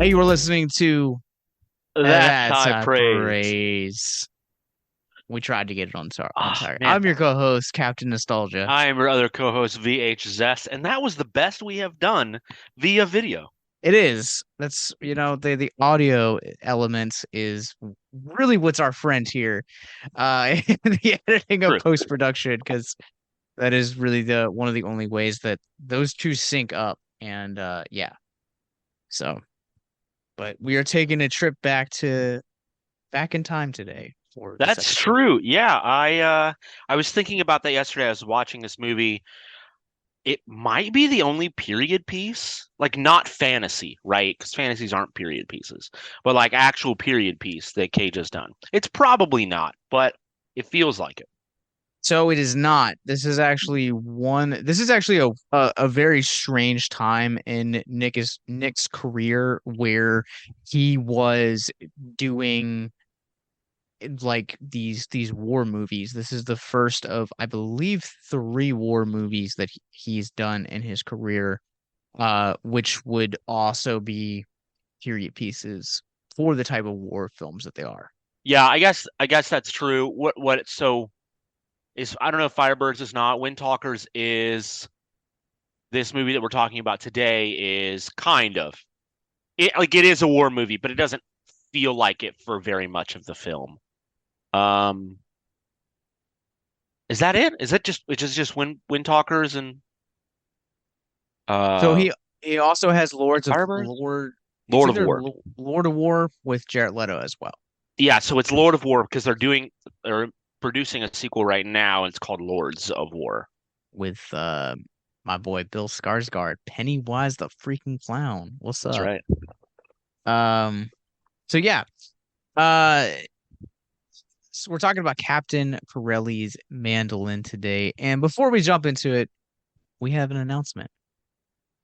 Hey, you were listening to That's That's high High praise. Praise. We tried to get it on Oh, target. man. I'm your co-host, Captain Nostalgia. I am your other co-host, VH Zest, and that was the best we have done via video. It is. That's the audio element is really what's our friend here. The editing of True. post-production, because that is really the one of the only ways that those two sync up. And yeah. So, but we are taking a trip back in time today for this That's episode. true. Yeah, I was thinking about that yesterday. I was watching this movie. It might be the only period piece, like not fantasy, right? Because fantasies aren't period pieces, but like actual period piece that Cage has done. It's probably not, but it feels like it. So it is not. This is actually a very strange time in Nick's career where he was doing like these war movies. This is the first of, I believe, three war movies that he's done in his career, which would also be period pieces for the type of war films that they are. Yeah, I guess that's true. So is I don't know if Firebirds is not. Wind Talkers is. This movie that we're talking about today is kind of it is a war movie, but it doesn't feel like it for very much of the film. Um, is that it? Is it just Wind Talkers and So uh he also has Firebirds? It's Lord of either War. Lord of War with Jared Leto as well, Yeah, so it's Lord of War because they're producing a sequel right now, and it's called Lords of War. with my boy Bill Skarsgård, Pennywise the freaking clown. What's That's up? right. Um, so yeah, uh, so we're talking about Captain Corelli's mandolin today, and before we jump into it, we have an announcement.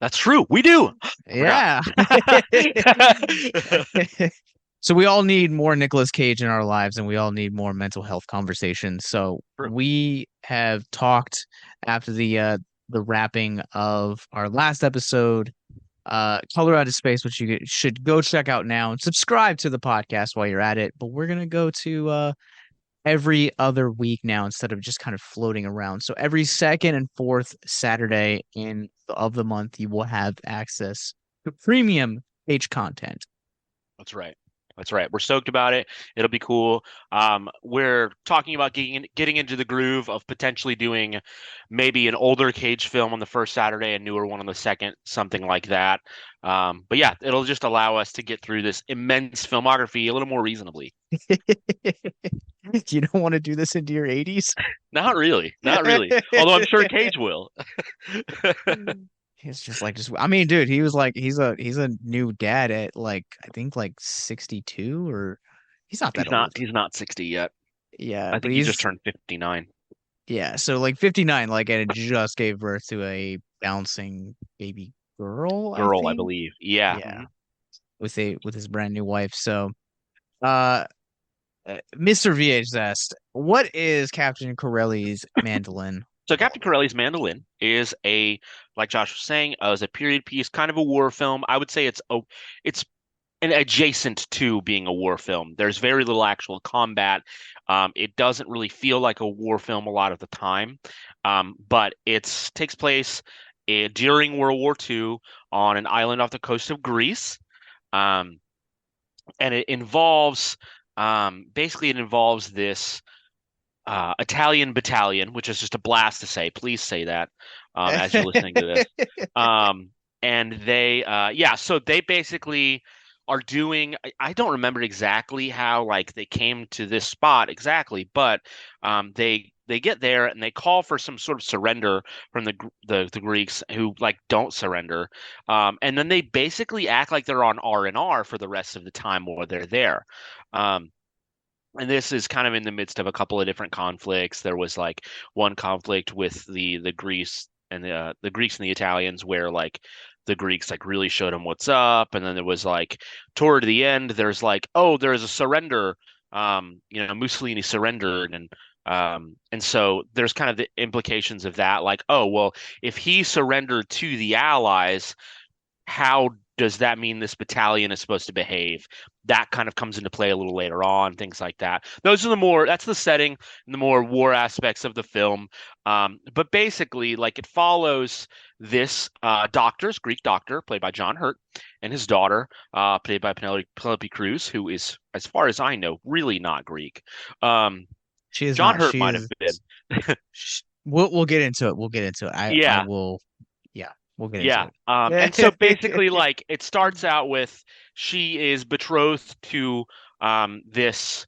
That's true. We do. I forgot. Yeah. So we all need more Nicolas Cage in our lives, and we all need more mental health conversations. So True. we have talked after the wrapping of our last episode, Color Out of Space, which you should go check out now and subscribe to the podcast while you're at it. But we're gonna go to every other week now instead of just kind of floating around. So every second and fourth Saturday of the month, you will have access to premium H content. That's right. That's right. We're stoked about it. It'll be cool. We're talking about getting into the groove of potentially doing maybe an older Cage film on the first Saturday, a newer one on the second, something like that. But yeah, it'll just allow us to get through this immense filmography a little more reasonably. You don't want to do this into your 80s? Not really. Not really. Although I'm sure Cage will. It's just I mean, dude, he was like he's a new dad at like I think like 62 or he's not that old. He's not 60 yet. Yeah, I but think he just he's turned 59. yeah, so like 59 like and it just gave birth to a bouncing baby girl, I Girl, I think. believe. Yeah. Yeah, with his brand new wife. So, uh Mr. VH asked, "What is Captain Corelli's mandolin?" So Captain Corelli's Mandolin is like Josh was saying, is a period piece, kind of a war film. I would say it's an adjacent to being a war film. There's very little actual combat. It doesn't really feel like a war film a lot of the time, but it takes place during World War II on an island off the coast of Greece, um, and basically it involves this Italian battalion, which is just a blast to say. Please say that as you're listening to this. Um, and yeah, so they basically are doing. I don't remember exactly how like they came to this spot exactly, but they get there and they call for some sort of surrender from the Greeks who like don't surrender, and then they basically act like they're on R&R for the rest of the time while they're there. Um, and this is kind of in the midst of a couple of different conflicts. There was like one conflict with the Greece and the Greeks and the Italians where like the Greeks like really showed them what's up, and then there was like toward the end there's like, oh, there's a surrender. Mussolini surrendered, and so there's kind of the implications of that, like, oh well, if he surrendered to the Allies, how Does that mean this battalion is supposed to behave? That kind of comes into play a little later on, things like that. That's the setting and the more war aspects of the film. But basically, like it follows this Greek doctor, played by John Hurt, and his daughter, played by Penelope Cruz, who is, as far as I know, really not Greek. Um, She is John not. Hurt She might have is. been. We'll get into it. We'll get into it. I Yeah, will. Yeah, we'll get into yeah. And so it. basically, like it starts out with she is betrothed to this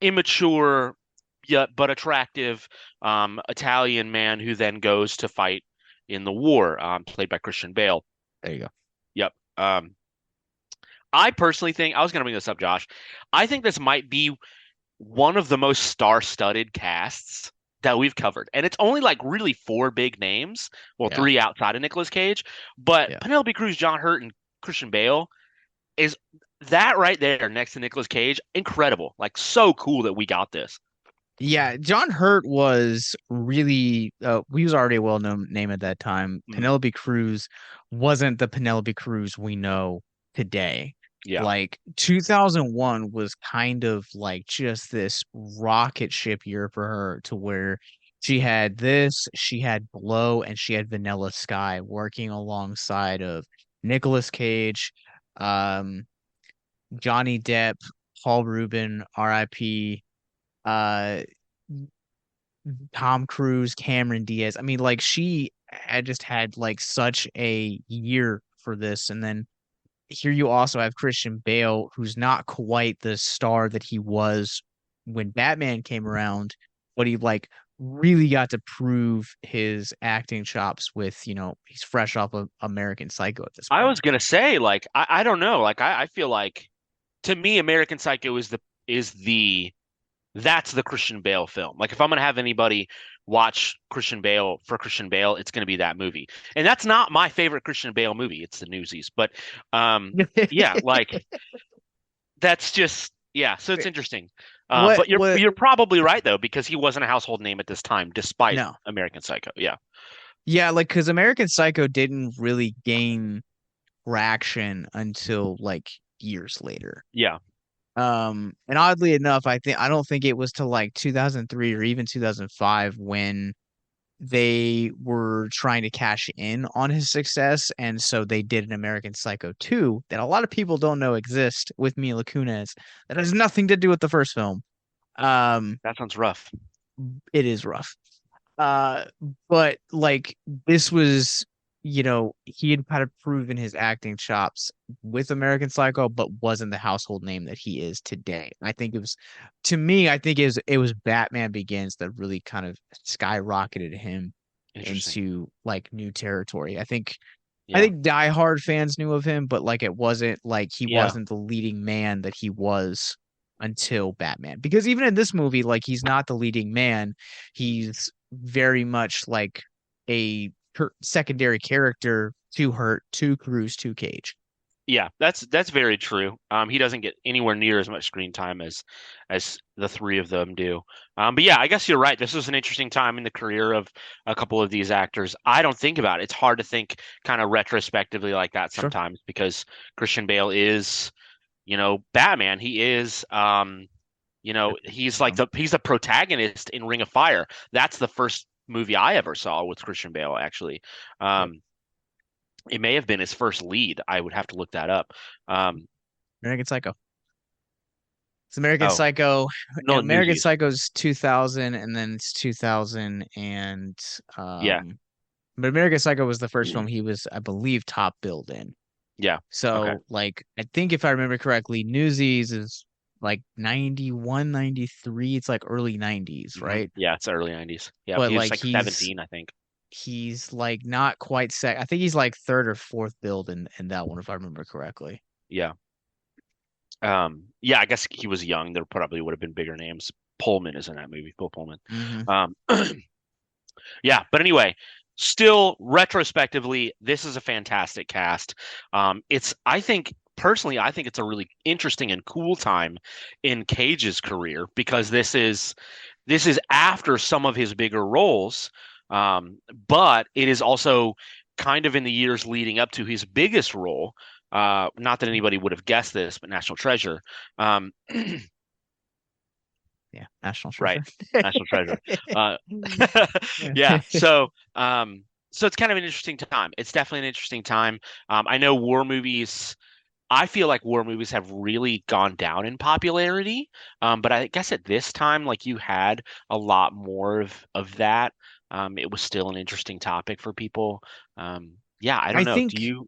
immature yet but attractive Italian man who then goes to fight in the war, played by Christian Bale. There you go. Yep. I personally think I was going to bring this up, Josh. I think this might be one of the most star-studded casts that we've covered. And it's only like really four big names. Well, Yeah, three outside of Nicolas Cage. But yeah. Penelope Cruz, John Hurt, and Christian Bale is that right there next to Nicolas Cage. Incredible. Like so cool that we got this. Yeah, John Hurt was really he was already a well-known name at that time. Mhm. Penelope Cruz wasn't the Penelope Cruz we know today. Yeah. Like 2001 was kind of like just this rocket ship year for her to where she had Blow, and she had Vanilla Sky working alongside of Nicolas Cage, um, Johnny Depp, Paul Rubin, RIP, uh Tom Cruise, Cameron Diaz. I mean, like she had just had like such a year for this. And then here you also have Christian Bale, who's not quite the star that he was when Batman came around, but he like really got to prove his acting chops with, he's fresh off of American Psycho at this I point. was gonna say, like, I don't know. Like I feel like to me, American Psycho is the that's the Christian Bale film. Like if I'm gonna have anybody watch Christian Bale for Christian Bale, it's gonna be that movie. And that's not my favorite Christian Bale movie. It's the Newsies. But yeah, like that's just yeah. So it's interesting. But What you're probably right though because he wasn't a household name at this time, despite no. American Psycho. Yeah, Yeah, like because American Psycho didn't really gain traction until like years later. yeah, And oddly enough, I don't think it was till like 2003 or even 2005 when they were trying to cash in on his success, and so they did an American Psycho 2 that a lot of people don't know exist with Mila Kunis that has nothing to do with the first film. Um, that sounds rough. it is rough. Uh, but like this was, he had kind of proven his acting chops with American Psycho, but wasn't the household name that he is today. I think it was, to me, I think it was Batman Begins that really kind of skyrocketed him Interesting. into like new territory. I Yeah, think Die Hard fans knew of him, but like it wasn't like he yeah, wasn't the leading man that he was until Batman. Because even in this movie, like he's not the leading man. He's very much like a secondary character to Hurt, to Cruise, to Cage. yeah. That's very true. He doesn't get anywhere near as much screen time as the three of them do. But yeah, I guess you're right. This was an interesting time in the career of a couple of these actors. I don't think about it. It's hard to think kind of retrospectively like that Sure, sometimes because Christian Bale is, Batman. He is, he's like he's the protagonist in Ring of Fire. That's the first movie I ever saw with Christian Bale, actually. yep. Um, it may have been his first lead. I would have to look that up. Um, American Psycho. It's American oh, Psycho. no, American Newsies. Psycho's 2000, and then it's 2000 and Yeah, but American Psycho was the first film he was, I believe, top billed in. yeah. Okay. So, like, I think if I remember correctly, Newsies is like 91, 93. It's like early 90s, right? Yeah, it's early 90s. Yeah, But he was like like he's 17, I think. he's like not quite I think he's like third or fourth build in that one, if I remember correctly. Yeah. Yeah, I guess he was young. There probably would have been bigger names. Pullman is in that movie, Bill Pullman. Hmm. Um, yeah, but anyway, still retrospectively, this is a fantastic cast. I think personally, I think it's a really interesting and cool time in Cage's career because this is after some of his bigger roles, but it is also kind of in the years leading up to his biggest role, Not that anybody would have guessed this, but National Treasure. Yeah, National Right. Treasure. National Treasure. Uh, yeah. So it's kind of an interesting time. It's definitely an interesting time. I know war movies. I feel like war movies have really gone down in popularity. But I guess at this time, like you had a lot more of that. It was still an interesting topic for people. Yeah, I don't I know. Do think you?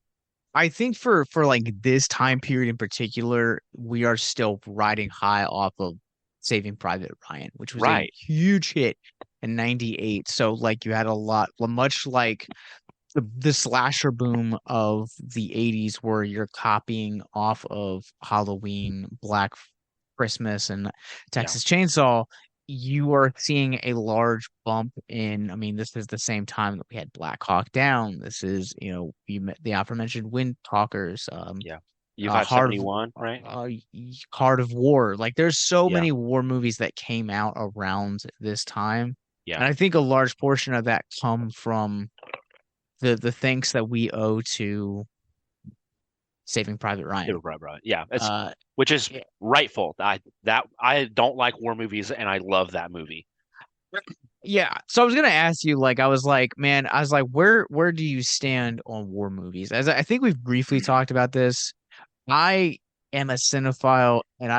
I think for like this time period in particular, we are still riding high off of Saving Private Ryan, which was a Right. huge hit in '98. So like you had a lot, much like the slasher boom of the '80s, where you're copying off of Halloween, Black Christmas, and Yeah. Texas Chainsaw. You are seeing a large bump in. I mean, this is the same time that we had Black Hawk Down. This is, the aforementioned Wind Talkers, Yeah. U uh, five Heart seventy of one, right? uh, Heart of War. Like, there's so Yeah. many war movies that came out around this time, Yeah. and I think a large portion of that come from the thanks that we owe to Saving Private Super Ryan. Bro, bro. Yeah. It's Uh, which is yeah, rightful. I don't like war movies, and I love that movie. yeah. So I was gonna ask you, like, I was like, man, I was like, where do you stand on war movies? As I think we've briefly talked about this. I am a cinephile, and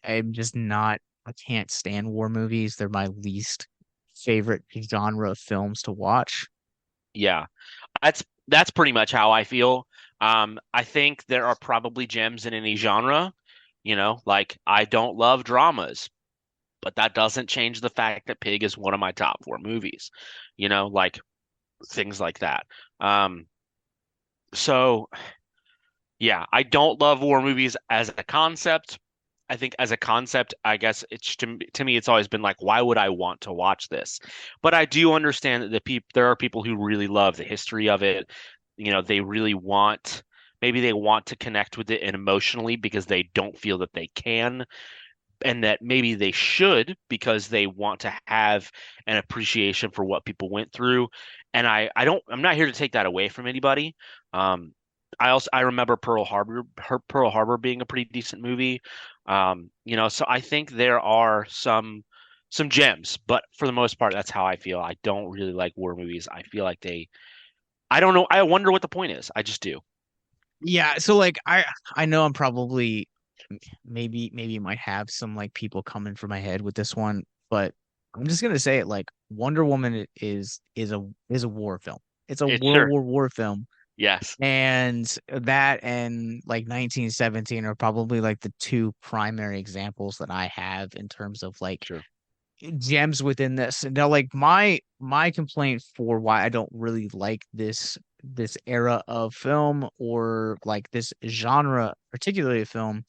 I'm just not. I can't stand war movies. They're my least favorite genre of films to watch. Yeah. That's pretty much how I feel. I think there are probably gems in any genre. Like I don't love dramas, but that doesn't change the fact that Pig is one of my top four movies. Like things like that. Um, so yeah, I don't love war movies as a concept. I think as a concept, I guess it's to me, it's always been like, why would I want to watch this? But I do understand that there are people who really love the history of it. They really maybe they want to connect with it and emotionally because they don't feel that they can, and that maybe they should because they want to have an appreciation for what people went through. And I'm not here to take that away from anybody. Um, I remember Pearl Harbor being a pretty decent movie. So I think there are some gems, but for the most part, that's how I feel. I don't really like war movies. I feel like I don't know. I wonder what the point is. I just do. Yeah, so like I know I'm probably maybe might have some like people coming for my head with this one, but I'm just gonna say it, like Wonder Woman is a war film. It's a It's World sure. War film. Yes. And that and like 1917 are probably like the two primary examples that I have in terms of like Sure. gems within this. Now, like my complaint for why I don't really like this era of film, or like this genre, particularly of film,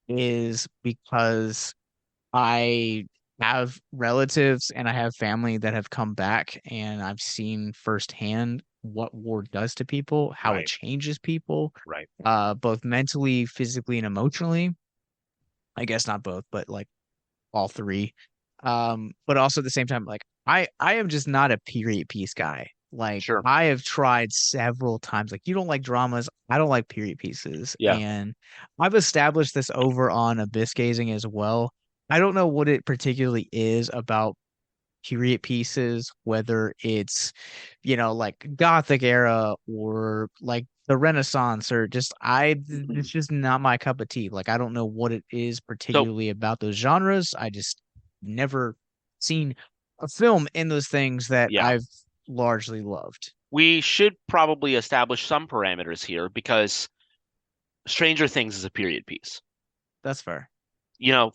is because I have relatives and I have family that have come back, and I've seen firsthand what war does to people, how it Right. changes people, Right. both mentally, physically, and emotionally. I guess not both, but like all three. But also at the same time, like I am just not a period piece guy. Like Sure. I have tried several times. Like, you don't like dramas, I don't like period pieces, Yeah. and I've established this over on abyss gazing as well. I don't know what it particularly is about period pieces, whether it's, like Gothic era or like the Renaissance, or just it's just not my cup of tea. Like, I don't know what it is So particularly about those genres. I just never seen a film in those things that yeah. I've largely loved. We should probably establish some parameters here because Stranger Things is a period piece. That's fair.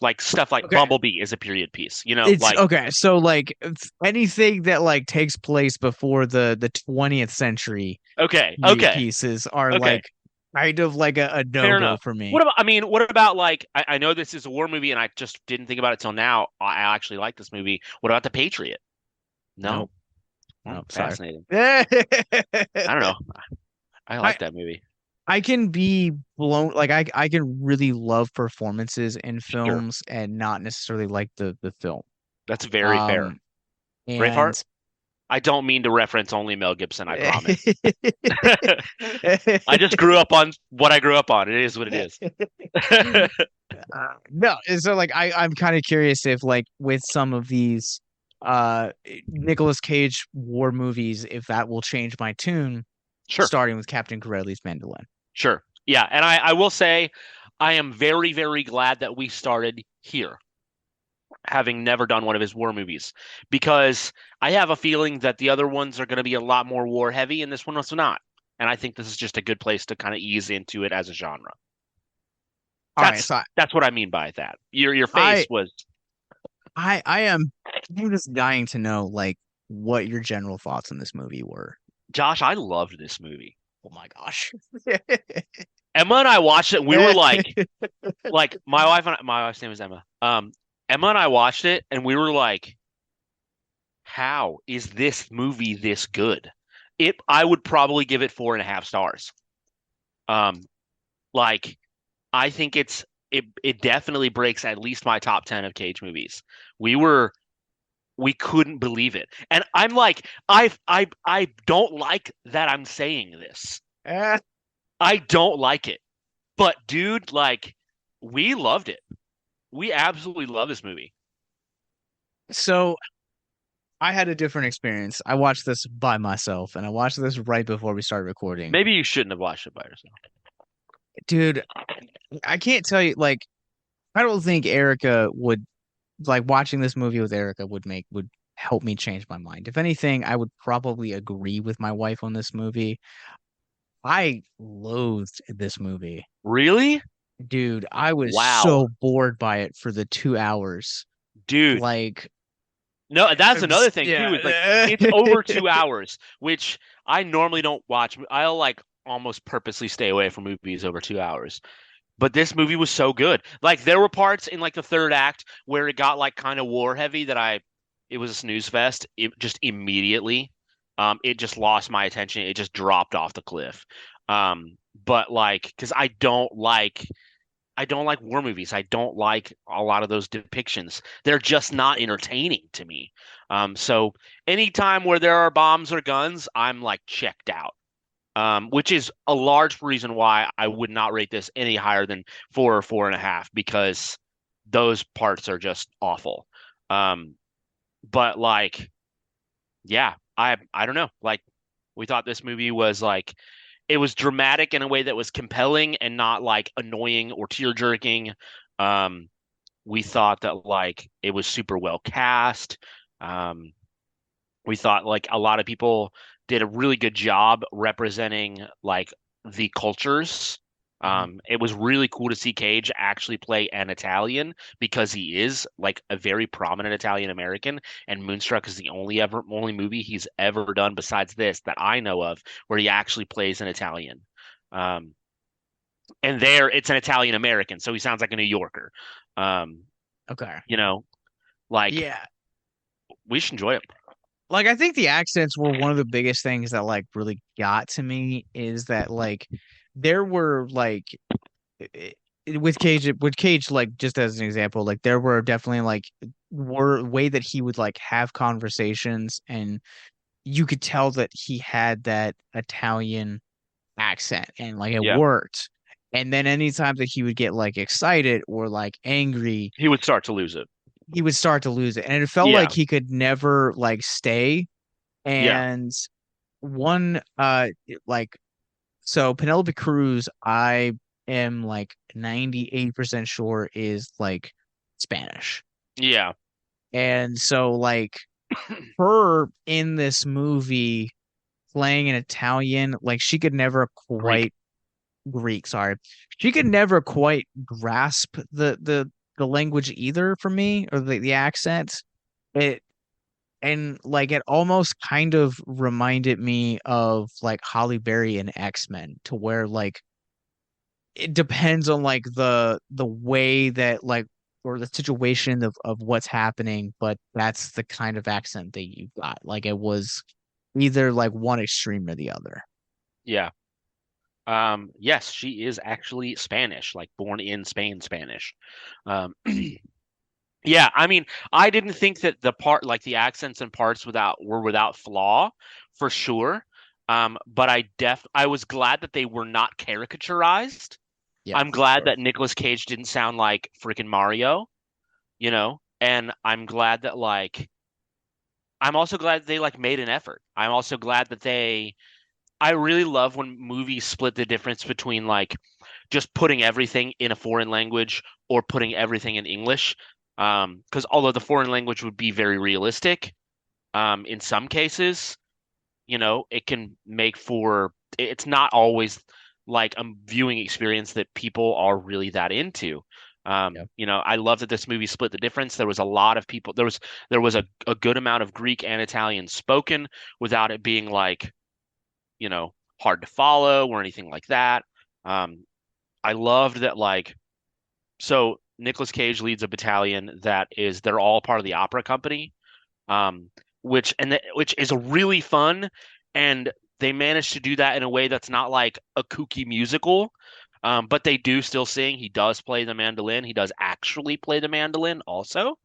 Like stuff like Okay. Bumblebee is a period piece. It's Like okay. So like anything that like takes place before the 20th century okay, period okay, pieces are okay, like kind of like a fair no-go enough. for me. What about? I mean, what about like? I know this is a war movie, and I just didn't think about it till now. I actually like this movie. What about The Patriot? No, Nope. oh, Nope. Sorry. fascinating. I I don't know. I like that movie. I can be blown, like I can really love performances in Sure, films and not necessarily like the film. that's very fair. Um and Braveheart. I don't mean to reference only Mel Gibson, I promise. I just grew up on what I grew up on. It is what it is. No, so like I'm kind of curious if like with some of these Nicolas Cage war movies, if that will change my tune, Sure, starting with Captain Corelli's Mandolin. sure. Yeah, and I will say I am very, very glad that we started here, having never done one of his war movies, because I have a feeling that the other ones are going to be a lot more war heavy, and this one was not. And I think this is just a good place to kind of ease into it as a genre. All right, That's so that's what I mean by that. Your face I was I am I'm just dying to know like what your general thoughts on this movie were. Josh, I loved this movie. Oh my gosh. Emma and I watched it and we were like my wife's name is Emma. Emma and I watched it and we were like, how is this movie this good? I would probably give it 4.5 stars. Um, like I think it definitely breaks at least my top 10 of Cage movies. We were we couldn't believe it. And I'm like, I don't like that I'm saying this. Eh, I don't like it. But dude, like we loved it. We absolutely love this movie. so I had a different experience. I watched this by myself and I watched this right before we started recording. Maybe you shouldn't have watched it by yourself. Dude, I can't tell you like I don't think Erica would like watching this movie with Erica would help me change my mind. If anything, I would probably agree with my wife on this movie. I loathed this movie. Really? Dude, I was Wow. so bored by it for the 2 hours. Dude. Like, No, that's another thing too, is like yeah. it's over 2 hours, which I normally don't watch. I'll like almost purposely stay away from movies over 2 hours. But this movie was so good. Like there were parts in like the third act where it got like kind of war heavy that it was a snooze fest. It just immediately, it just lost my attention. It just dropped off the cliff. But like, because I don't like war movies. I don't like a lot of those depictions. They're just not entertaining to me. So anytime where there are bombs or guns, I'm like checked out. Which is a large reason why I would not rate this any higher than 4 or 4.5 because those parts are just awful. Um, but like, yeah, I don't know. Like, we thought this movie was like it was dramatic in a way that was compelling and not like annoying or tear jerking. Um, we thought that like it was super well cast. Um, we thought like a lot of people did a really good job representing like the cultures. Mhm. It was really cool to see Cage actually play an Italian because he is like a very prominent Italian American, and Moonstruck is the only movie he's ever done besides this that I know of where he actually plays an Italian. Um, and there it's an Italian American, so he sounds like a New Yorker. Um, Okay. you know, like Yeah. we should enjoy it. Like I think the accents were one of the biggest things that like really got to me is that like there were like i- with Cage like just as an example like there were definitely like were way that he would like have conversations and you could tell that he had that Italian accent and like it Yeah, worked. And then anytime that he would get like excited or like angry, he would start to lose it. he would start to lose it. And it felt Yeah, like he could never like stay. yeah. And one like so Penelope Cruz, I am like 98% sure is like Spanish. Yeah. And so like her in this movie playing an Italian, like she could never Greek. quite Greek, sorry. She could never quite grasp the language either for me or the accent. It and like it almost kind of reminded me of like Holly Berry in X-Men to where like it depends on like the way that like or the situation of what's happening, but that's the kind of accent that you got. Like it was either like one extreme or the other. Yeah. Yes, she is actually Spanish, like born in Spain, Spanish. Um, Yeah, I mean, I didn't think that the accents and parts were without flaw, for sure. But I was glad that they were not caricaturized. Yeah, I'm for glad sure. that Nicolas Cage didn't sound like freaking Mario, and I'm glad that I'm also glad that they made an effort. I'm also glad that I really love when movies split the difference between just putting everything in a foreign language or putting everything in English. Because although the foreign language would be very realistic, in some cases, it can make for it's not always like a viewing experience that people are really that into. Yeah. I love that this movie split the difference. There was a lot of people. There was a good amount of Greek and Italian spoken without it being hard to follow or anything like that. Um, I loved that so Nicolas Cage leads a battalion they're all part of the opera company, um, which is really fun, and they managed to do that in a way that's not like a kooky musical, but they do still sing. He does play the mandolin. He does actually play the mandolin also.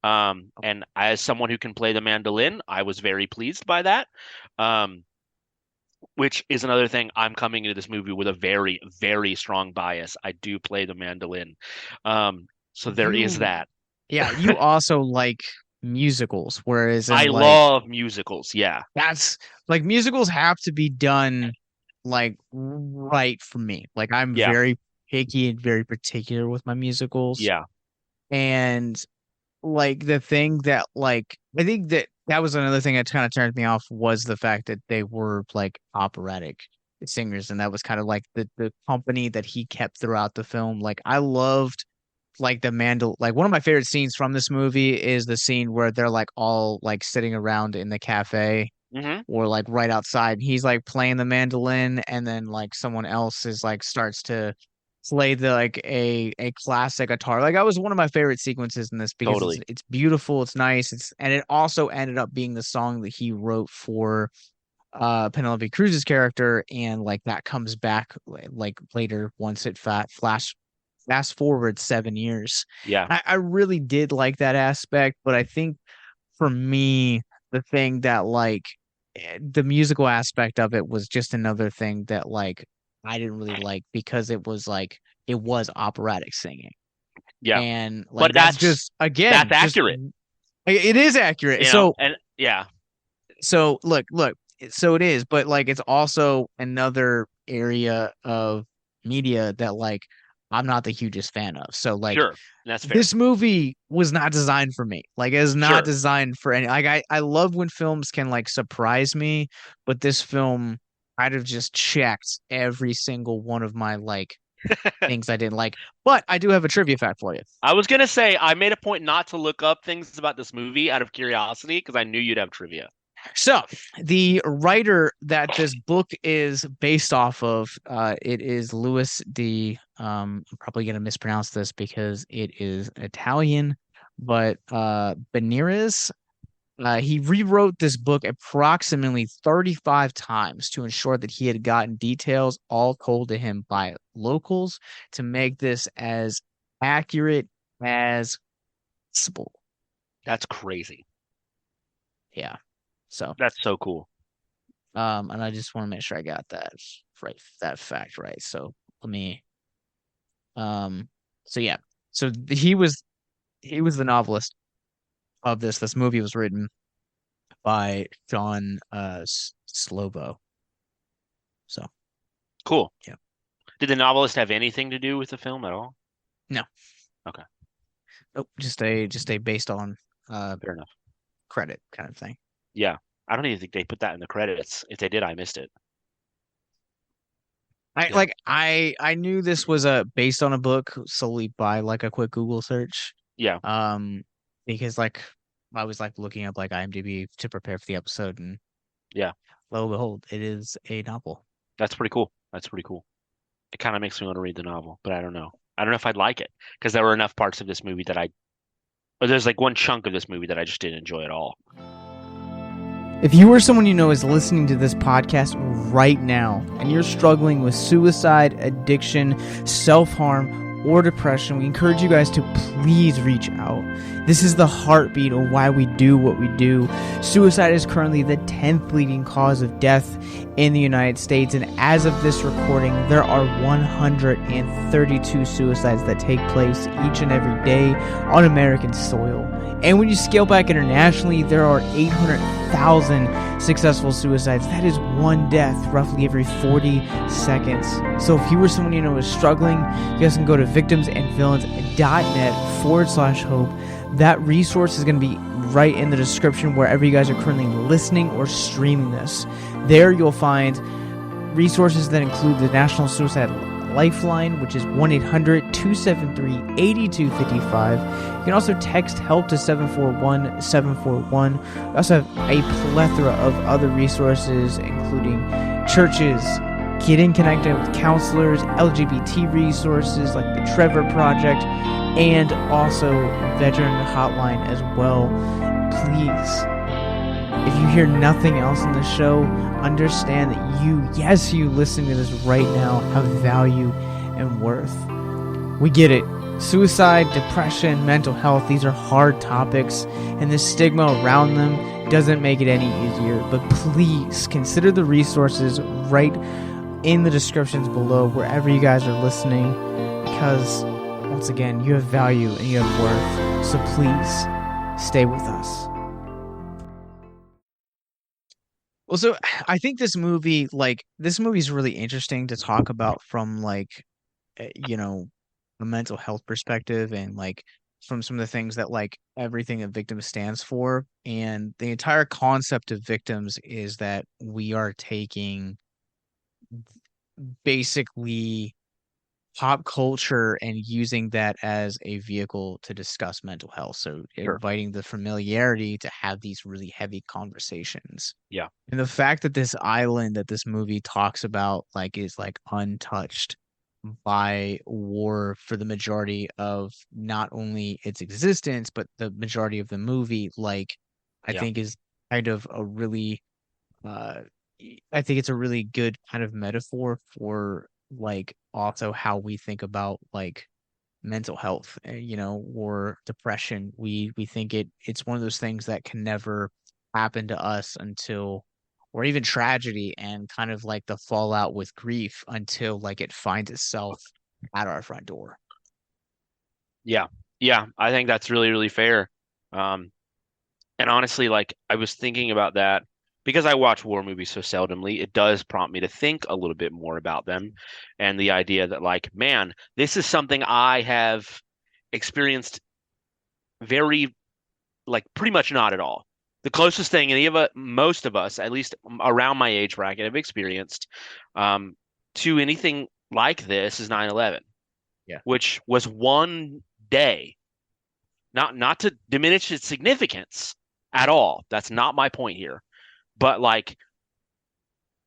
And as someone who can play the mandolin, I was very pleased by that. Um, which is another thing. I'm coming into this movie with a very, very strong bias. I do play the mandolin. So there is You, that. yeah, you also like musicals, whereas I in like love musicals. Yeah. that's like musicals have to be done like right for me. Like I'm Yeah. very picky and very particular with my musicals. Yeah. And like the thing that like I think that was another thing that kind of turned me off was the fact that they were like operatic singers, and that was kind of like the company that he kept throughout the film. Like I loved like like one of my favorite scenes from this movie is the scene where they're like all like sitting around in the cafe Hmm. or like right outside. He's like playing the mandolin, and then like someone else is like starts to play the like a classic guitar. Like that was one of my favorite sequences in this because Totally. it's beautiful, it's nice, and it also ended up being the song that he wrote for Penelope Cruz's character, and like that comes back like later once it fast forward 7 years. Yeah. I really did like that aspect, but I think for me, the thing that the musical aspect of it was just another thing that I didn't really like because it was operatic singing. Yeah. And But like that's just that's again just accurate, it is accurate. So and yeah. look, so it is, but like it's also another area of media that I'm not the hugest fan of. So Sure. That's fair. this movie was not designed for me. Like it is not Sure. designed for any I love when films can like surprise me, but this film I'd have just checked every single one of my things I didn't like. But I do have a trivia fact for you. I was gonna say I made a point not to look up things about this movie out of curiosity because I knew you'd have trivia. So, the writer that this book is based off of, it is Louis D. I'm probably gonna mispronounce this because it is Italian, but Benirez. He rewrote this book approximately 35 times to ensure that he had gotten details all told to him by locals to make this as accurate as possible. That's crazy. Yeah. So, That's so cool. and I just want to make sure I got that right, that fact right. So let me, um, so yeah, so he was the novelist of this. This movie was written by John Slovo. So Cool. yeah, Did the novelist have anything to do with the film at all? no, Okay. nope, just a based on uh Fair enough. credit kind of thing. Yeah. I don't even think they put that in the credits. If they did, I missed it. Yeah. I knew this was a based on a book solely by like a quick Google search. Yeah. Um, because I was like looking up like IMDb to prepare for the episode, and Yeah. lo and behold, it is a novel. That's pretty cool. That's pretty cool. It kind of makes me want to read the novel, but I don't know. I don't know if I'd like it because there were enough parts of this movie or there's like one chunk of this movie that I just didn't enjoy at all. If you or someone you know is listening to this podcast right now and you're struggling with suicide, addiction, self-harm, or depression, we encourage you guys to please reach out. This is the heartbeat of why we do what we do. Suicide is currently the 10th leading cause of death in the United States, and as of this recording, there are 132 suicides that take place each and every day on American soil. And when you scale back internationally, there are 800,000 successful suicides. That is one death roughly every 40 seconds. So if you or someone you know is struggling, you guys can go to victimsandvillains.net/hope. That resource is going to be right in the description wherever you guys are currently listening or streaming this. There you'll find resources that include the National Suicide Lifeline, which is 1-800-273-8255. You can also text HELP to 741-741. We also have a plethora of other resources, including churches, getting connected with counselors, LGBT resources like the Trevor Project, and also veteran hotline as well. Please, if you hear nothing else in the show, understand that you listening to this right now, have value and worth. We get it. Suicide, depression, mental health, these are hard topics, and the stigma around them doesn't make it any easier. But please consider the resources right in the descriptions below wherever you guys are listening, because once again, you have value and you have worth. So please stay with us. Well, so I think this movie is really interesting to talk about from a mental health perspective, and from some of the things that everything a victim stands for. And the entire concept of victims is that we are taking basically pop culture and using that as a vehicle to discuss mental health. So inviting the familiarity to have these really heavy conversations. Yeah. And the fact that this island that this movie talks about is untouched by war for the majority of not only its existence, but the majority of the movie, I think is kind of a really I think it's a really good kind of metaphor for also how we think about mental health, or depression. We think it's one of those things that can never happen to us until, or even tragedy and kind of the fallout with grief until it finds itself at our front door. Yeah. Yeah. I think that's really, really fair. And honestly, I was thinking about that because I watch war movies so seldomly. It does prompt me to think a little bit more about them, and the idea that man, this is something I have experienced very pretty much not at all. The closest thing most of us, at least around my age bracket, have experienced to anything like this is 9/11, which was one day. Not to diminish its significance at all. That's not my point here. But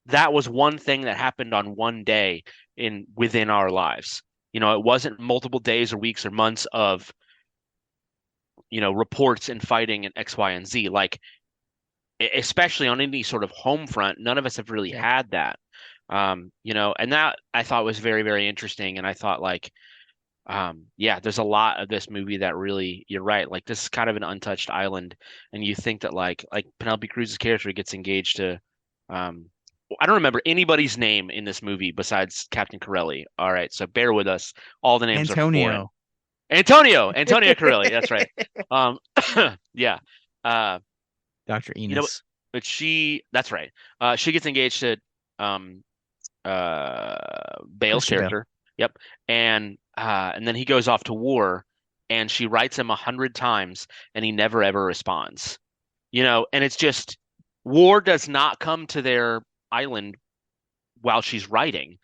that was one thing that happened on one day within our lives. It wasn't multiple days or weeks or months of reports and fighting and X, Y, and Z. Especially on any sort of home front, none of us have really had that. And that I thought was very, very interesting. And I thought there's a lot of this movie that really, you're right. This is kind of an untouched island, and you think that Penelope-Cruz's character gets engaged to, I don't remember anybody's name in this movie besides Captain Corelli. All right, so bear with us. All the names are foreign. Antonio Corelli. That's right. Yeah. Dr. Enos. But that's right. She gets engaged to Bale's character. Yep. And then he goes off to war, and she writes him 100 times, and he never ever responds. And it's just, war does not come to their island while she's writing,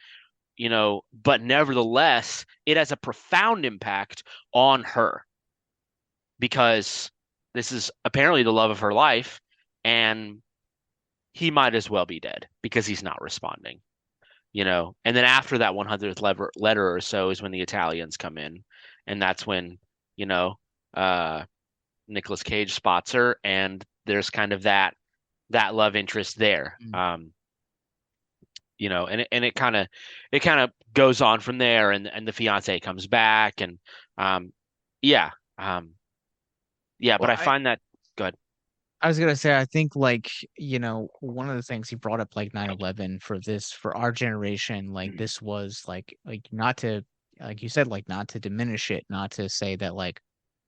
but nevertheless, it has a profound impact on her, because this is apparently the love of her life, and he might as well be dead because he's not responding. And then after that 100th letter or so is when the Italians come in, and that's when Nicolas Cage spots her, and there's kind of that love interest there. And it kind of goes on from there, and the fiance comes back, and Yeah, but Well, I find that good. I was gonna say, I think like, one of the things he brought up like 9/11 for our generation, like this was like not to like you said, like not to diminish it, not to say that like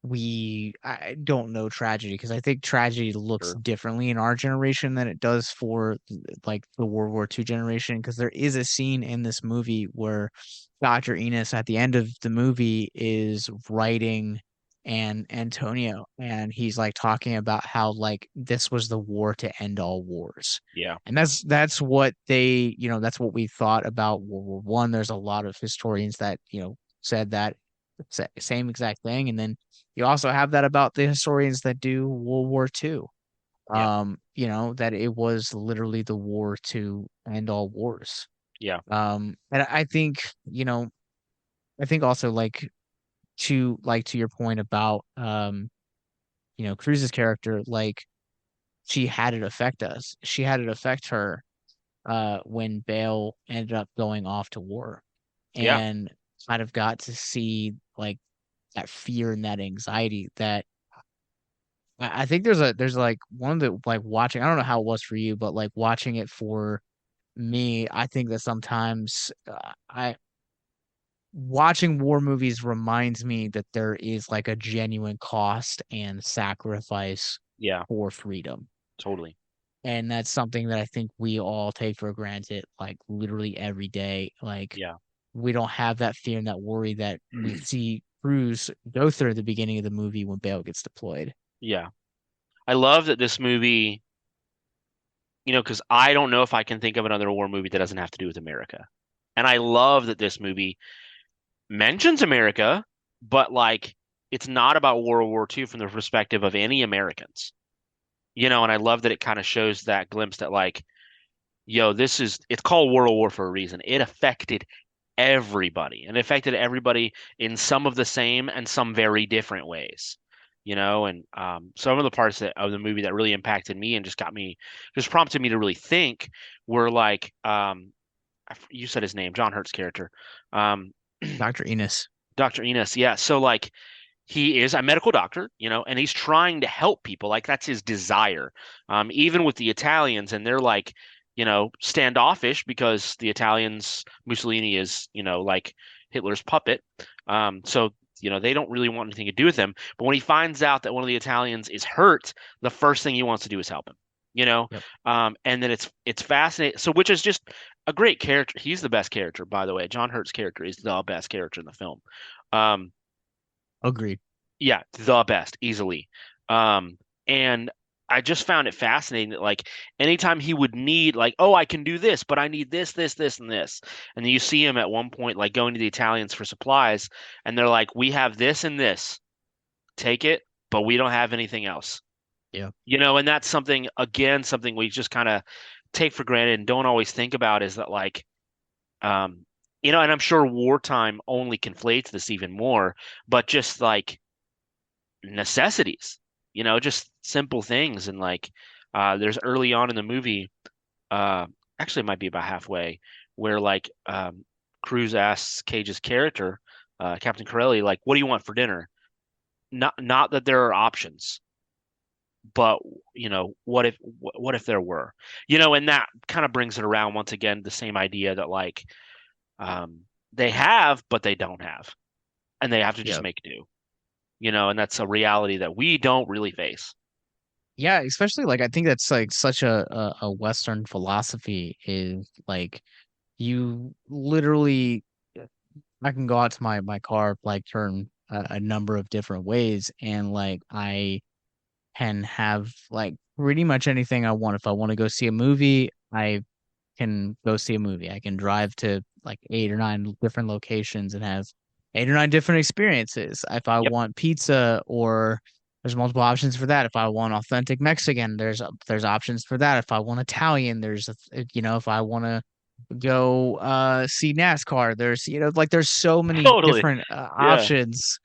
I don't know tragedy because I think tragedy looks Sure. differently in our generation than it does for like the World War II generation. Because there is a scene in this movie where Dr. Enos at the end of the movie is writing and Antonio, and he's like talking about how like this was the war to end all wars. Yeah. And that's what that's what we thought about World War One. There's a lot of historians that, said that same exact thing. And then you also have that about the historians that do World War Two. Yeah. That it was literally the war to end all wars. Yeah. And I think, I think also to your point about Cruz's character, like she had it affect us. She had it affect her when Bale ended up going off to war Yeah. and kind of got to see like that fear and that anxiety that I think there's like one of the like watching, I don't know how it was for you, but like watching it for me, I think that sometimes I watching war movies reminds me that there is like a genuine cost and sacrifice Yeah. for freedom. Totally. And that's something that I think we all take for granted, like literally every day. Like Yeah. we don't have that fear and that worry that we see Cruz go through at the beginning of the movie when Bale gets deployed. Yeah. I love that this movie, because I don't know if I can think of another war movie that doesn't have to do with America. And I love that this movie mentions America, but like it's not about World War II from the perspective of any Americans. And I love that it kind of shows that glimpse that like, yo, it's called World War for a reason. It affected everybody and affected everybody in some of the same and some very different ways. And some of the parts of the movie that really impacted me and just prompted me to really think were like, you said his name, John Hurt's character, um, Dr. Enos. Dr. Enos. Yeah. So like he is a medical doctor, and he's trying to help people. Like that's his desire. Even with the Italians, and they're like, standoffish because the Italians, Mussolini is, like Hitler's puppet. So, they don't really want anything to do with him. But when he finds out that one of the Italians is hurt, the first thing he wants to do is help him. Yep. And then it's fascinating. So, which is just a great character. He's the best character, by the way. John Hurt's character is the best character in the film. Um, Agreed. yeah, the best, easily. And I just found it fascinating that like anytime he would need like, oh, I can do this, but I need this, this, this, and this. And then you see him at one point like going to the Italians for supplies, and they're like, we have this and this. Take it, but we don't have anything else. Yeah. And that's something again, something we just kind of take for granted and don't always think about is that like um and I'm sure wartime only conflates this even more, but just like necessities, just simple things. And like, there's early on in the movie, uh, actually, it might be about halfway, where like, Cruz asks Cage's character, Captain Corelli, like, what do you want for dinner? Not that there are options, but what if there were, and that kind of brings it around once again, the same idea that like, they have, but they don't have, and they have to just Yeah. make do. And that's a reality that we don't really face. Yeah, especially like I think that's like such a Western philosophy is like you literally I can go out to my car, like turn a number of different ways, and like I can have like pretty much anything I want. If I want to go see a movie, I can go see a movie. I can drive to like 8 or 9 different locations and have 8 or 9 different experiences. If I Yep. want pizza, or there's multiple options for that. If I want authentic Mexican, there's options for that. If I want Italian, if I want to go see NASCAR, there's so many Totally. different Yeah. options.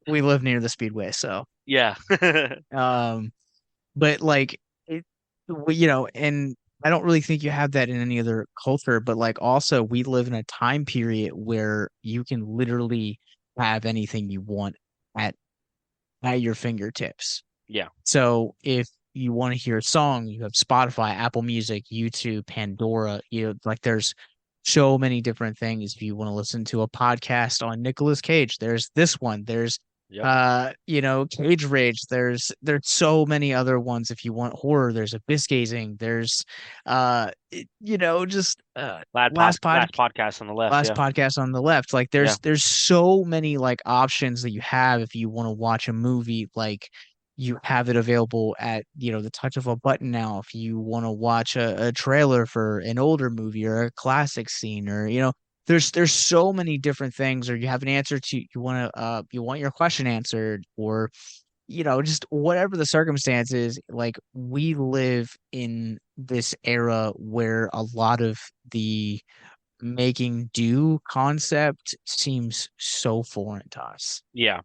We live near the speedway, so Yeah. um but like and I don't really think you have that in any other culture, but like also we live in a time period where you can literally have anything you want at at your fingertips. Yeah. So if you want to hear a song, you have Spotify, Apple Music, YouTube, Pandora. Like there's so many different things. If you want to listen to a podcast on Nicolas Cage, there's this one. There's Yep. Cage Rage. There's so many other ones. If you want horror, there's Abyss Gazing. There's just Last podcast on the left. last Yeah. podcast on the left. Like Yeah. there's so many like options that you have if you want to watch a movie. Like you have it available at the touch of a button now. If you want to watch a trailer for an older movie or a classic scene, or there's so many different things. Or you have an answer to you want your question answered, or just whatever the circumstances. Like we live in this era where a lot of the making do concept seems so foreign to us. Yeah.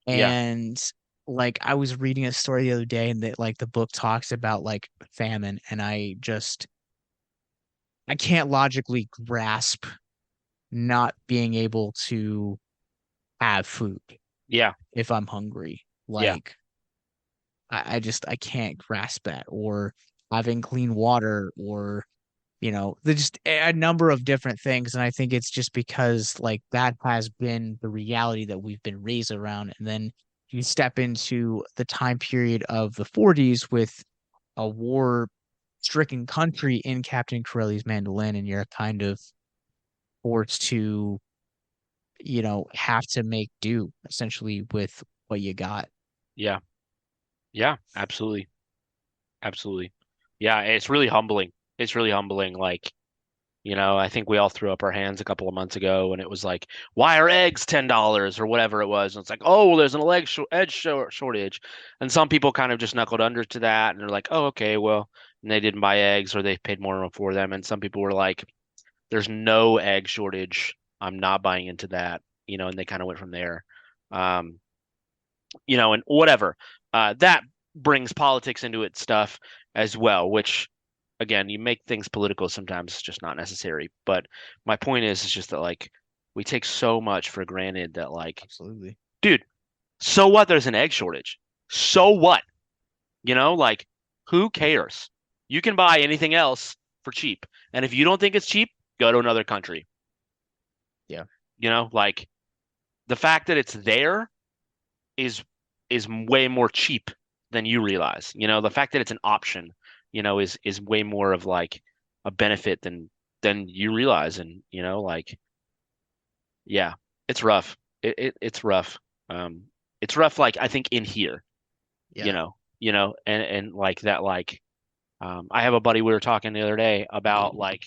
Yeah. And like I was reading a story the other day, and that like the book talks about like famine, and I can't logically grasp not being able to have food Yeah. if I'm hungry. Yeah. Like I can't grasp that, or having clean water, or there's just a number of different things. And I think it's just because like that has been the reality that we've been raised around. And then you step into the time period of the 40s with a war stricken country in Captain Corelli's Mandolin, and you're kind of forced to, have to make do essentially with what you got. Yeah. Yeah. Absolutely. Absolutely. Yeah. It's really humbling. It's really humbling. Like, I think we all threw up our hands a couple of months ago and it was like, why are eggs $10 or whatever it was? And it's like, oh, well, there's an shortage. And some people kind of just knuckled under to that and they're like, oh, okay, well, and they didn't buy eggs or they paid more for them. And some people were like, there's no egg shortage. I'm not buying into that, and they kind of went from there. Um, and whatever. That brings politics into it stuff as well, which again, you make things political sometimes it's just not necessary. But my point is just that like we take so much for granted that like, Absolutely. dude, so what? There's an egg shortage. So what? Like who cares? You can buy anything else for cheap. And if you don't think it's cheap, go to another country. Yeah. Like the fact that it's there is way more cheap than you realize. The fact that it's an option, is way more of like a benefit than you realize. And like yeah, it's rough. It's rough. It's rough. Like I think in here, Yeah. and like that. Like I have a buddy we were talking the other day about like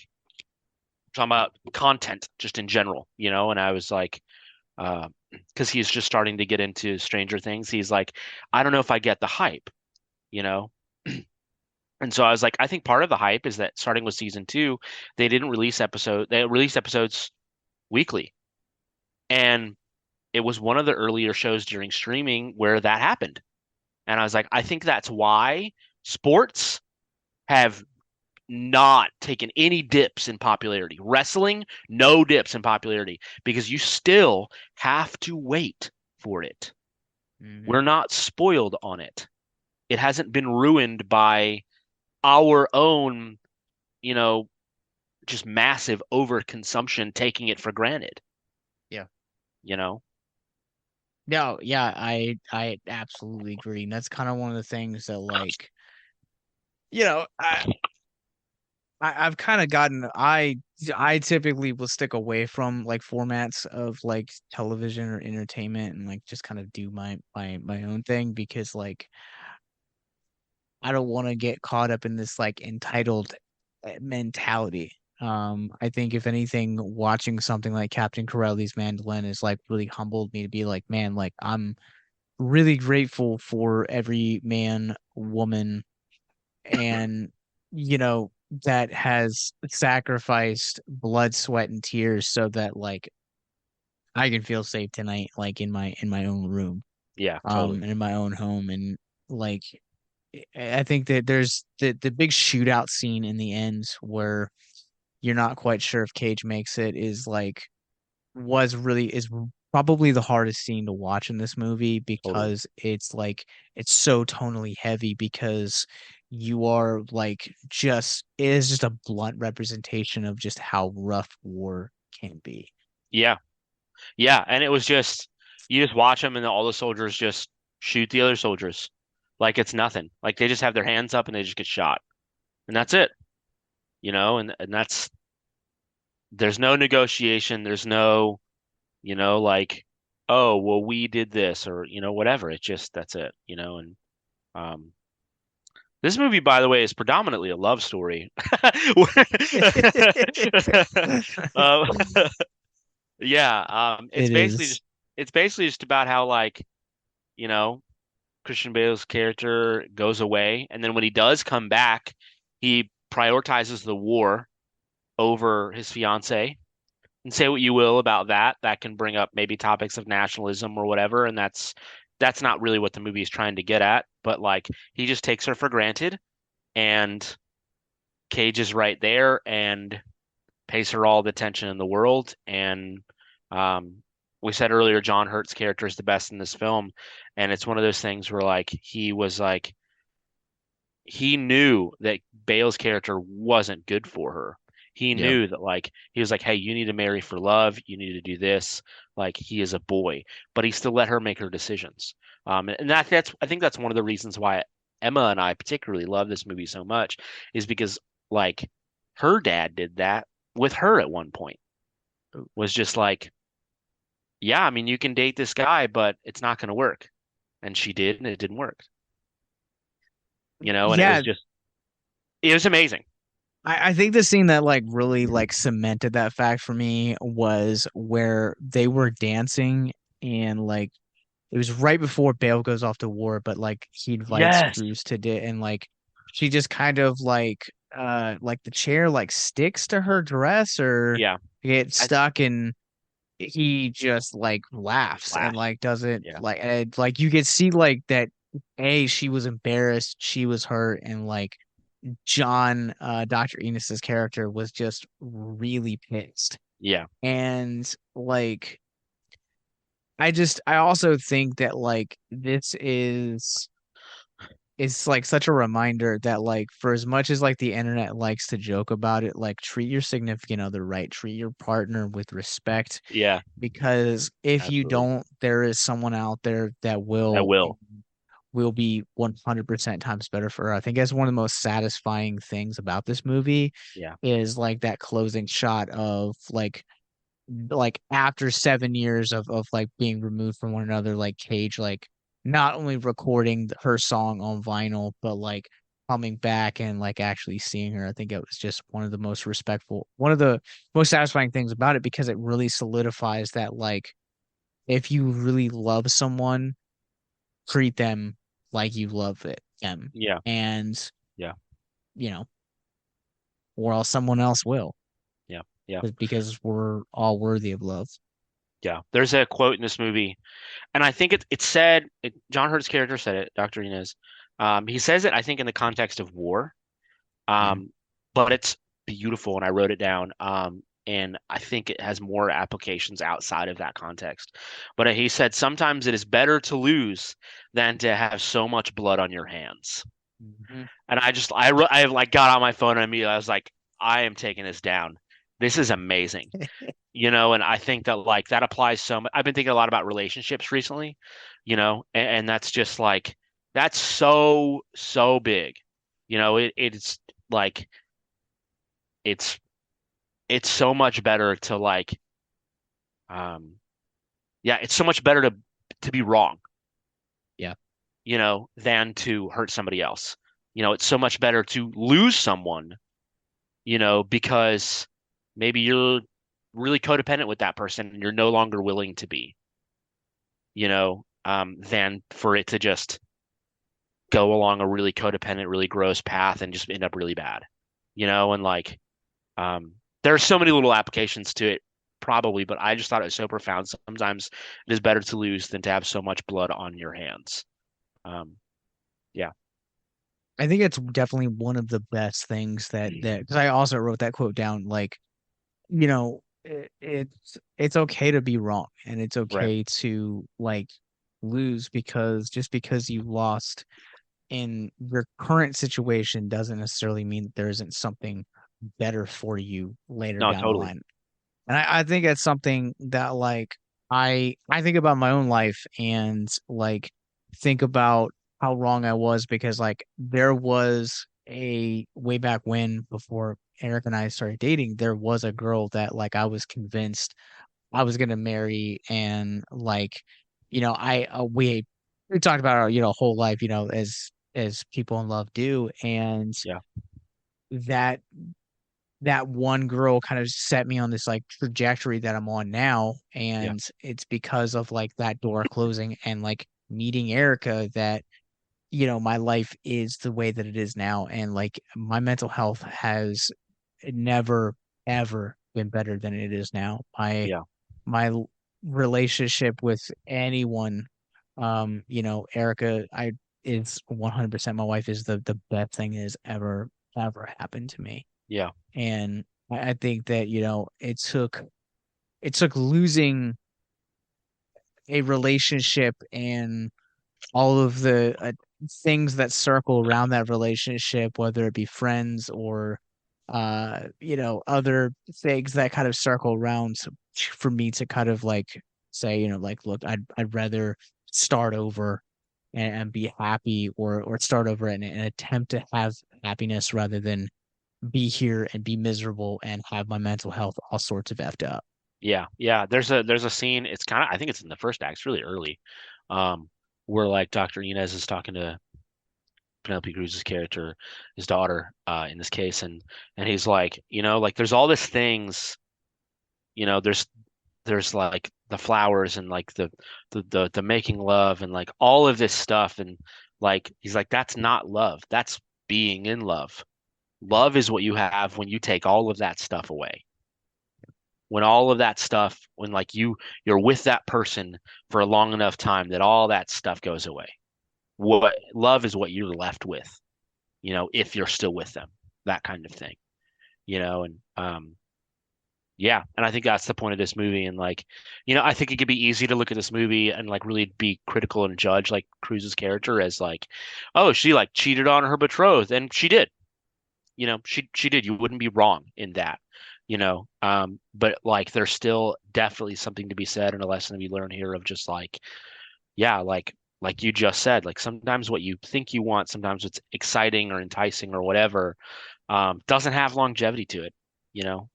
talking about content just in general, and I was like because he's just starting to get into Stranger Things. He's like, I don't know if I get the hype, you know? And so I was like, I think part of the hype is that starting with season two, they released episodes weekly. And it was one of the earlier shows during streaming where that happened. And I was like, I think that's why sports have not taken any dips in popularity. Wrestling, no dips in popularity because you still have to wait for it. Hmm. We're not spoiled on it. It hasn't been ruined by our own, you know, just massive overconsumption, taking it for granted, Yeah. you know? No, yeah, I absolutely agree. And that's kind of one of the things that like, you know, I've kind of gotten I typically will stick away from like formats of like television or entertainment, and like just kind of do my own thing, because like I don't want to get caught up in this like entitled mentality. I think if anything, watching something like Captain Corelli's Mandolin is like really humbled me to be like, man, like I'm really grateful for every man, woman, and that has sacrificed blood, sweat, and tears so that like I can feel safe tonight, like in my own room, Yeah, totally. and in my own home. And like I think that there's the big shootout scene in the end where you're not quite sure if Cage makes it, is like was really is probably the hardest scene to watch in this movie Totally. because it's so tonally heavy because you are like just it is just a blunt representation of just how rough war can be. Yeah. Yeah. And it was just, you just watch them and all the soldiers just shoot the other soldiers like it's nothing. Like they just have their hands up and they just get shot. And that's it, and there's no negotiation. There's no, like, oh, well, we did this or, whatever. It's just, that's it, and, um, this movie, by the way, is predominantly a love story. Uh, yeah, It is. it's basically just about how like, you know, Christian Bale's character goes away, and then when he does come back, he prioritizes the war over his fiance. And say what you will about that, that can bring up maybe topics of nationalism or whatever, and that's not really what the movie is trying to get at. But like, he just takes her for granted, and Cage is right there and pays her all the attention in the world. And um, we said earlier, John Hurt's character is the best in this film, and it's one of those things where like he knew that Bale's character wasn't good for her. He Yeah. knew that like he was like, hey, you need to marry for love, you need to do this. Like he is a boy, but he still let her make her decisions. And that's I think that's one of the reasons why Emma and I particularly love this movie so much is because like her dad did that with her at one point. Was just like, yeah, I mean, you can date this guy, but it's not going to work. And she did, and it didn't work. And Yeah, it was amazing. I think the scene that like really like cemented that fact for me was where they were dancing and like it was right before Bale goes off to war, but like he invites Yes. Cruz to it and like she just kind of like the chair like sticks to her dress or Yeah. gets I stuck and he just like laughs and laughed. like doesn't Yeah. like and, like you could see like that she was embarrassed, she was hurt and like John, Dr. Enos's character was just really pissed. Yeah. And like I also think that like this is it's like such a reminder that like for as much as like the internet likes to joke about it, like treat your significant other right, treat your partner with respect Yeah. because if you Absolutely. don't, there is someone out there that I will will. will be 100% times better for her. I think that's one of the most satisfying things about this movie Yeah. is like that closing shot of like after 7 years of like being removed from one another, like Cage like not only recording her song on vinyl, but like coming back and like actually seeing her. I think it was just one of the most satisfying things about it because it really solidifies that like if you really love someone, treat them like you love them. Yeah. And, Yeah. you know, or else someone else will, Yeah. Yeah. because we're all worthy of love. Yeah. There's a quote in this movie, and I think it said John Hurt's character said it, Dr. Inez. He says it, I think, in the context of war. Yeah. Um, but it's beautiful, and I wrote it down. And I think it has more applications outside of that context. But he said sometimes it is better to lose than to have so much blood on your hands. Mhm. And I like got on my phone and immediately I was like, I am taking this down. This is amazing. And I think that like that applies so much. I've been thinking a lot about relationships recently, and that's just like that's so so big. It's like it's it's so much better to like um yeah, it's so much better to be wrong, Yeah. than to hurt somebody else. It's so much better to lose someone, because maybe you're really codependent with that person and you're no longer willing to be, than for it to just go along a really codependent, really gross path and just end up really bad, and like, there are so many little applications to it, probably, but I just thought it was so profound. Sometimes it is better to lose than to have so much blood on your hands. Um, yeah. I think it's definitely one of the best things that because I also wrote that quote down, like, you know, it's okay to be wrong, and it's Right. okay to like lose, because just because you lost in your current situation doesn't necessarily mean that there isn't something better for you later No, down the totally. line. And I think that's something that like I think about my own life, and like think about how wrong I was, because like there was a way back when, before Eric and I started dating, there was a girl that like I was convinced I was gonna marry, and like, I we talked about our, whole life, as people in love do, and Yeah. that that one girl kind of set me on this like trajectory that I'm on now, Yeah. and it's because of like that door closing and like meeting Erica that my life is the way that it is now, and like my mental health has never ever been better than it is now. Yeah. My relationship with anyone, Erica, I is 100% my wife, is the best thing that has ever happened to me. Yeah. And I think that, it took losing a relationship and all of the things that circle around that relationship, whether it be friends or other things that kind of circle around, for me to kind of like say, like, look, I'd rather start over and be happy, or start over and attempt to have happiness, rather than be here and be miserable and have my mental health all sorts of effed up. Yeah. Yeah. There's a scene. It's kind of, I think it's in the first act. It's really early. Um, where like Dr. Inez is talking to Penelope Cruz's character, his daughter, in this case, and he's like, like there's all these things, there's like the flowers and like the making love and like all of this stuff, and like he's like, that's not love. That's being in love. Love is what you have when you take all of that stuff away. When all of that stuff, when like you're with that person for a long enough time that all that stuff goes away. What love is what you're left with, if you're still with them, that kind of thing, and yeah, and I think that's the point of this movie. And like, I think it could be easy to look at this movie and like really be critical and judge like Cruz's character as like, oh, she like cheated on her betrothed, and she did. She did. You wouldn't be wrong in that. But like there's still definitely something to be said and a lesson to be learned here of just like, yeah, like you just said, like sometimes what you think you want, sometimes it's exciting or enticing or whatever, doesn't have longevity to it. You know,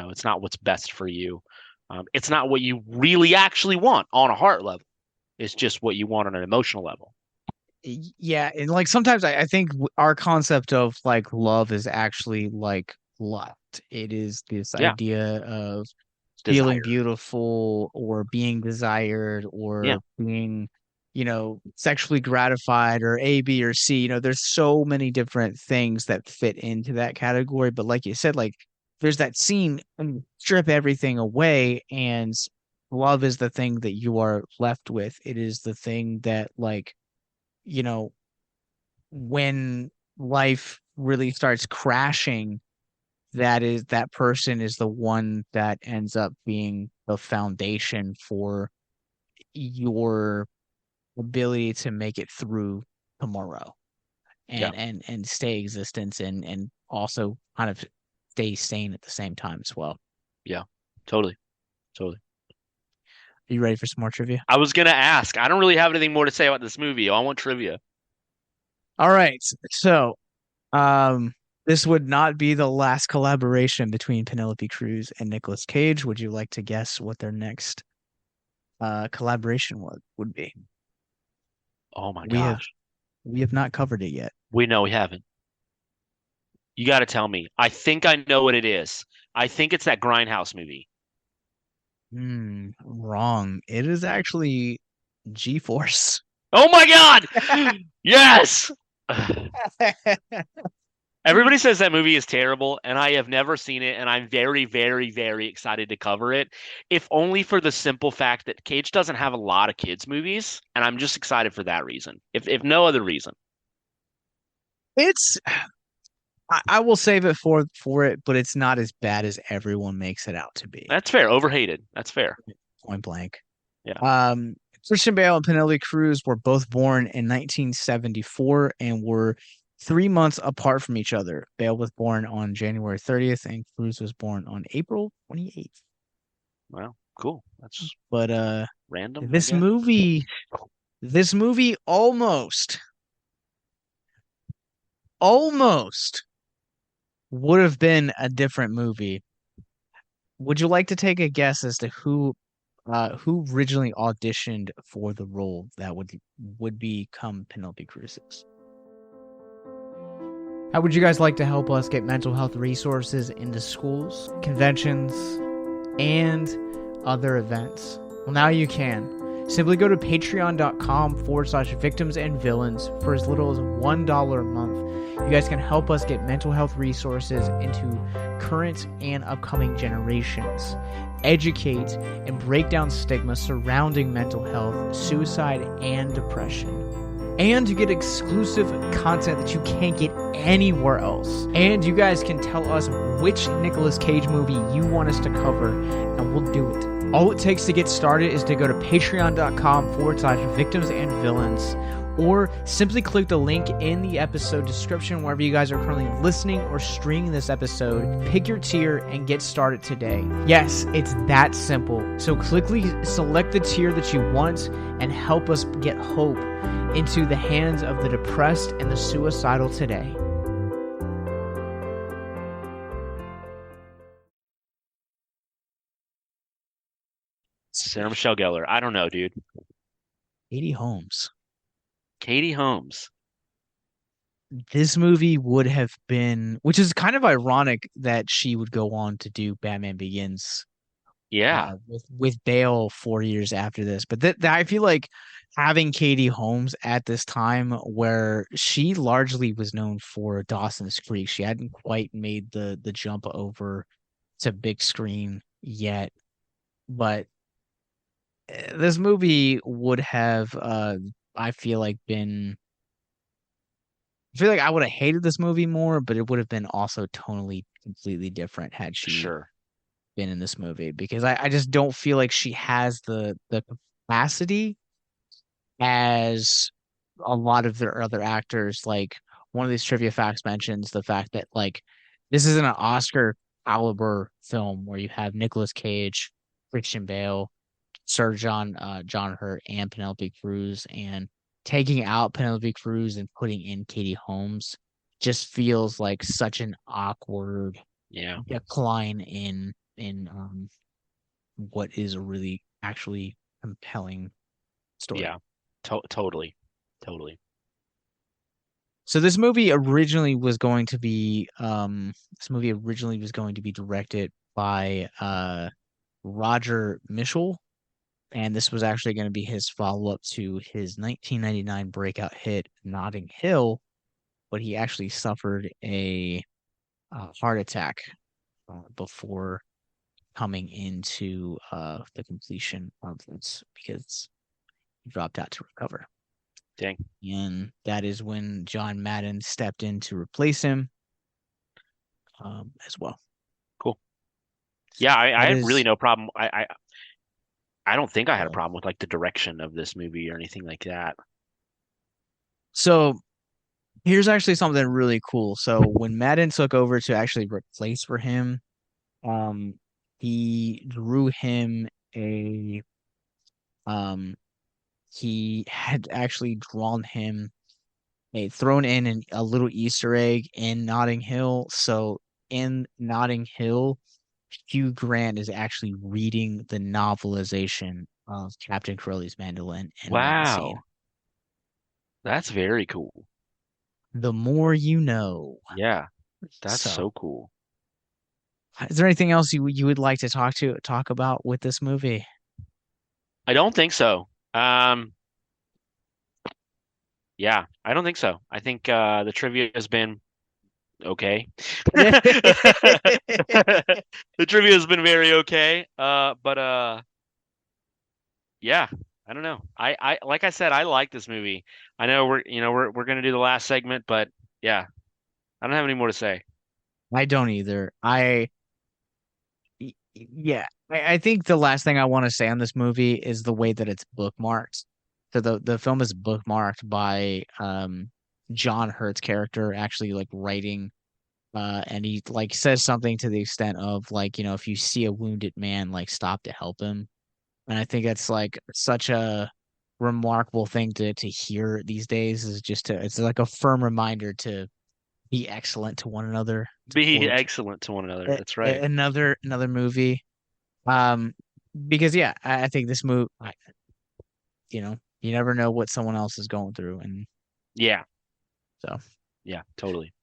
it's not what's best for you. It's not what you really actually want on a heart level. It's just what you want on an emotional level. Yeah, and like sometimes I think our concept of like love is actually like lust. It is this Yeah, idea of feeling desire. beautiful, or being desired, Yeah, or being, sexually gratified, or A, B, or C. There's so many different things that fit into that category. But like you said, like there's that scene and strip everything away, and love is the thing that you are left with. It is the thing that like, you know, when life really starts crashing, that person is the one that ends up being the foundation for your ability to make it through tomorrow, yeah, and stay existence, and also kind of stay sane at the same time as well. yeah, totally, totally. Are you ready for some more trivia? I was gonna ask. I don't really have anything more to say about this movie. I want trivia. All right. So, um, this would not be the last collaboration between Penelope Cruz and Nicolas Cage. Would you like to guess what their next collaboration would be? Oh my We have gosh, we have not covered it yet. we know we haven't. You got to tell me. I think I know what it is. I think it's that Grindhouse movie. Wrong. It is actually G-Force. Oh my God! Yes! Everybody says that movie is terrible, and I have never seen it, and I'm very, very, very excited to cover it, if only for the simple fact that Cage doesn't have a lot of kids' movies, and I'm just excited for that reason, if no other reason. It's I will save it for it, but it's not as bad as everyone makes it out to be. That's fair. Overhated. That's fair. Point blank. Yeah. Um, Christian Bale and Penelope Cruz were both born in 1974 and were 3 months apart from each other. Bale was born on January 30th, and Cruz was born on April 28th. Well, cool. That's But random, I this guess. movie, this movie almost would have been a different movie. Would you like to take a guess as to who originally auditioned for the role that would become Penelope Cruz's? How would you guys like to help us get mental health resources into schools, conventions, and other events? Well, now you can. Simply go to patreon.com/victims and villains for as little as $1 a month. You guys can help us get mental health resources into current and upcoming generations, educate and break down stigma surrounding mental health, suicide, and depression. And you get exclusive content that you can't get anywhere else. And you guys can tell us which Nicolas Cage movie you want us to cover, and we'll do it. All it takes to get started is to go to patreon.com/victims and villains, or simply click the link in the episode description wherever you guys are currently listening or streaming this episode. Pick your tier and get started today. Yes, it's that simple. So quickly select the tier that you want and help us get hope into the hands of the depressed and the suicidal today. Sarah Michelle Gellar. I don't know, dude. Katie Holmes. Katie Holmes. This movie would have been, which is kind of ironic that she would go on to do Batman Begins Yeah. with Bale 4 years after this. But that I feel like having Katie Holmes at this time where she largely was known for Dawson's Creek, she hadn't quite made the jump over to big screen yet. But this movie would have I feel like I would have hated this movie more, but it would have been also tonally completely different had she Sure. been in this movie, because I just don't feel like she has the capacity as a lot of their other actors. Like, one of these trivia facts mentions the fact that, like, this isn't an Oscar caliber film where you have Nicolas Cage, Christian Bale, John Hurt, and Penelope Cruz, and taking out Penelope Cruz and putting in Katie Holmes just feels like such an awkward Yeah. decline in what is a really actually compelling story. Yeah. Totally. Totally. So this movie originally was going to be directed by Roger Michell, and this was actually going to be his follow-up to his 1999 breakout hit Notting Hill, but he actually suffered a heart attack before coming into the completion of this, because he dropped out to recover. Dang. And that is when John Madden stepped in to replace him as well. Cool. Yeah, I That have really is no problem. I don't think I had a uh, problem with like the direction of this movie or anything like that. so here's actually something really cool. So when Madden took over to actually replace for him, um, he drew him a um he had actually drawn him thrown in a little Easter egg in Notting Hill. So in Notting Hill, Hugh Grant is actually reading the novelization of Captain Corellis-Mandolin in one scene. Wow. That's very cool. The more you know. Yeah, that's So, so cool. is there anything else you would like to talk about with this movie? I don't think so. Yeah, I don't think so. I think the trivia has been okay. The trivia has been very okay. But yeah, I don't know. I like I said, I like this movie. I know we're gonna do the last segment, but yeah, I don't have any more to say. I don't either. Yeah, I think the last thing I want to say on this movie is the way that it's bookmarked. So the film is bookmarked by John Hurt's character actually like writing and he like says something to the extent of like, if you see a wounded man, like stop to help him. And I think that's like such a remarkable thing to hear these days is just to it's like a firm reminder to be excellent to one another, to Be quote excellent to one another. That's right. another movie. Um, because yeah, I think this movie, you never know what someone else is going through, and Yeah. so. Yeah, totally.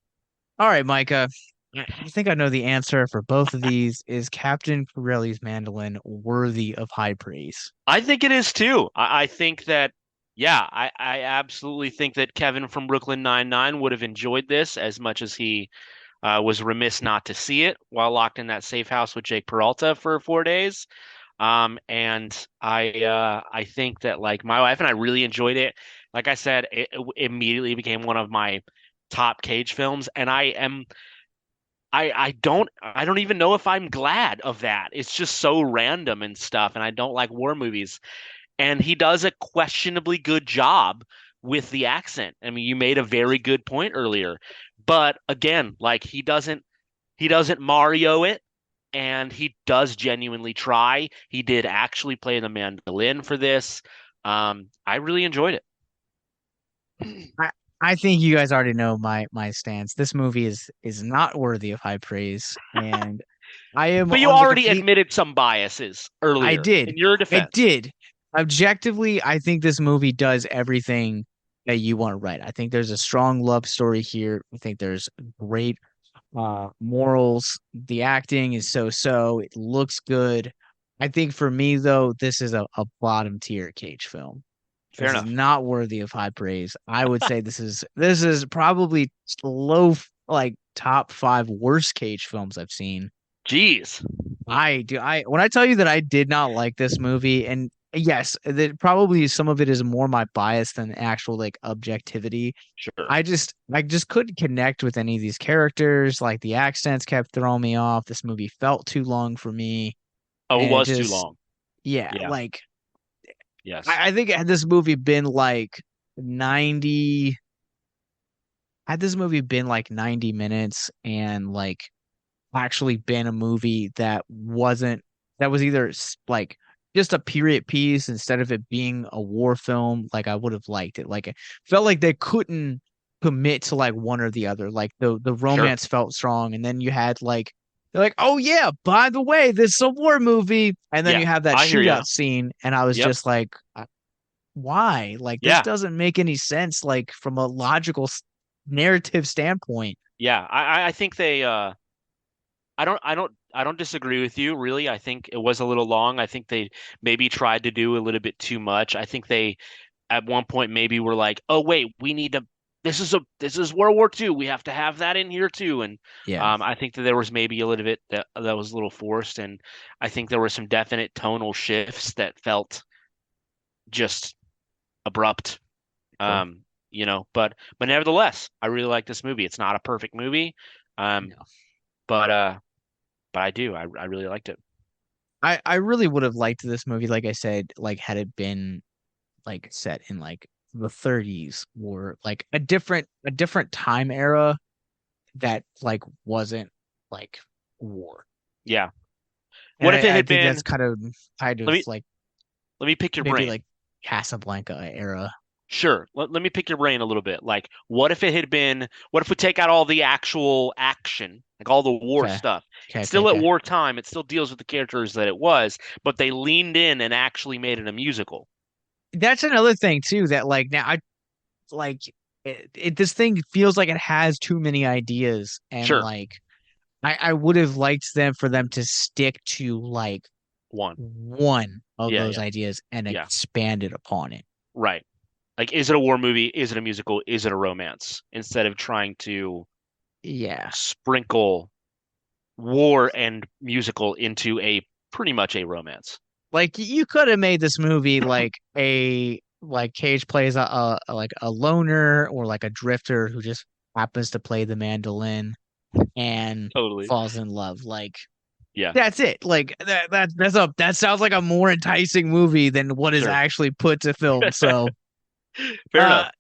All right, Micah. I think I know the answer for both of these. Is Captain Corelli's mandolin worthy of high praise? I think it is too. I think that, yeah, I absolutely think that Kevin from Brooklyn Nine-Nine would have enjoyed this as much as he was remiss not to see it while locked in that safe house with Jake Peralta for 4 days. And I think that like my wife and I really enjoyed it. Like I said, it immediately became one of my top Cage films, and I don't even know if I'm glad of that. It's just so random and stuff, and I don't like war movies. And he does a questionably good job with the accent. I mean, you made a very good point earlier. But again, like he doesn't Mario it, and he does genuinely try. He did actually play the mandolin for this. I really enjoyed it. I I think you guys already know my stance. This movie is not worthy of high praise, and I am But you on the already complete. admitted some biases I earlier did, in your I defense. did. Objectively, I think this movie does everything that you want to write. I think there's a strong love story here. I think there's great morals. The acting is so. It looks good. I think for me though, this is a bottom tier Cage film. Fair This is enough. not worthy of high praise. I would say this is probably low like top five worst Cage films I've seen. Jeez. I do. I when I tell you that I did not like this movie, and yes, that probably some of it is more my bias than actual like objectivity. Sure. I just couldn't connect with any of these characters. Like the accents kept throwing me off. This movie felt too long for me, Oh, it and it was too just long. yeah, Yeah. like Yes. I think had this movie been like 90, had this movie been like 90 minutes and like actually been a movie that was either like just a period piece instead of it being a war film, like I would have liked it. Like it felt like they couldn't commit to like one or the other. Like the Sure. romance felt strong, and then you had like they're like, oh yeah, by the way, this is a war movie, and then Yeah. you have that I hear you. shootout scene, and I was Yep. just like, why? Like this Yeah. doesn't make any sense, like from a logical narrative standpoint. Yeah. I think they I don't disagree with you, really. I think it was a little long. I think they maybe tried to do a little bit too much. I think they at one point maybe were like, "Oh wait, we need to this is World War II. We have to have that in here too." And Yeah, I think that there was maybe a little bit that was a little forced, and I think there were some definite tonal shifts that felt just abrupt. sure. But nevertheless, I really like this movie. It's not a perfect movie. Um, No. but I do. I really liked it. I really would have liked this movie, like I said, like had it been like set in like the 30s or like a different time era that like wasn't like war. Yeah. And What if it I had think that's been, kind let of me like let me pick your maybe brain. like Casablanca era. Sure. Let me pick your brain a little bit. Like, what if we take out all the actual action, like all the war Okay. stuff? Okay, It's okay, still at okay. wartime. It still deals with the characters that it was, but they leaned in and actually made it a musical. That's another thing too that like now I like this thing feels like it has too many ideas and Sure. like I would have liked them to stick to like One. one of Yeah, those yeah, ideas and yeah. expand it upon it. Right. Like, is it a war movie? Is it a musical? Is it a romance? Instead of trying to Yeah. sprinkle war and musical into a pretty much a romance. Like you could have made this movie like a like Cage plays like a loner or like a drifter who just happens to play the mandolin and Totally. falls in love. Like Yeah. that's it. Like that sounds like a more enticing movie than what is Sure. actually put to film. So Fair enough.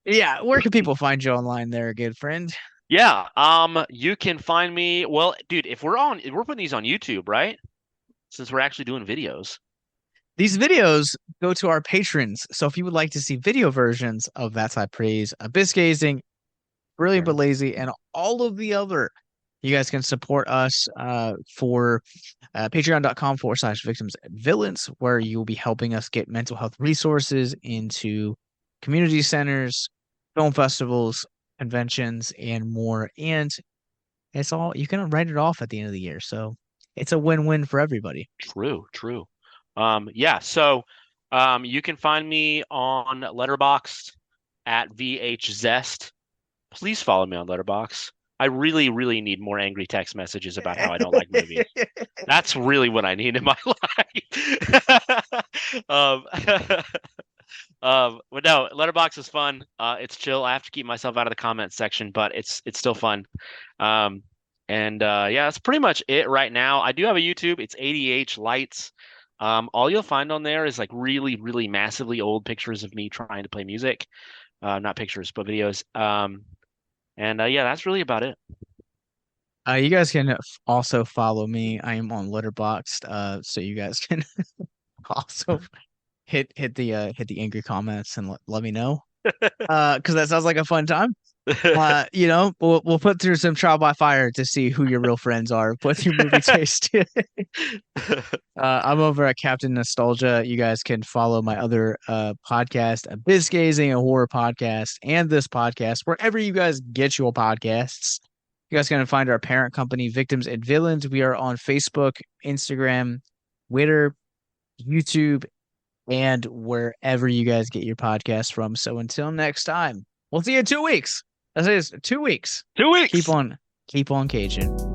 yeah, where can people find you online there, good friend? Yeah. You can find me. Well, dude, if we're putting these on YouTube, right? Since we're actually doing videos. These videos go to our patrons. So if you would like to see video versions of That's High Praise, Abyss Gazing, Fair Brilliant but enough. Lazy, and all of the other, you guys can support us for patreon.com/victims and villains, where you will be helping us get mental health resources into community centers, film festivals, conventions, and more. And it's all, you can write it off at the end of the year. So it's a win-win for everybody. True, true. Yeah, so you can find me on Letterboxd at VHZest. Please follow me on Letterboxd. I really, really need more angry text messages about how I don't like movies. That's really what I need in my life. But no, Letterboxd is fun. It's chill. I have to keep myself out of the comments section, but it's still fun. Um, yeah, that's pretty much it right now. I do have a YouTube. It's ADH Lights. All you'll find on there is like really, really massively old pictures of me trying to play music. Not pictures, but videos. Yeah, that's really about it. You guys can also follow me. I am on Letterboxd, so you guys can also hit the angry comments and let me know. Because that sounds like a fun time. We'll put through some trial by fire to see who your real friends are. Put your movie taste. I'm over at Captain Nostalgia. You guys can follow my other podcast, Abyss Gazing, a horror podcast, and this podcast wherever you guys get your podcasts. You guys can find our parent company, Victims and Villains. We are on Facebook, Instagram, Twitter, YouTube, and wherever you guys get your podcasts from. So until next time, we'll see you in 2 weeks. That is 2 weeks. 2 weeks. Keep on caging.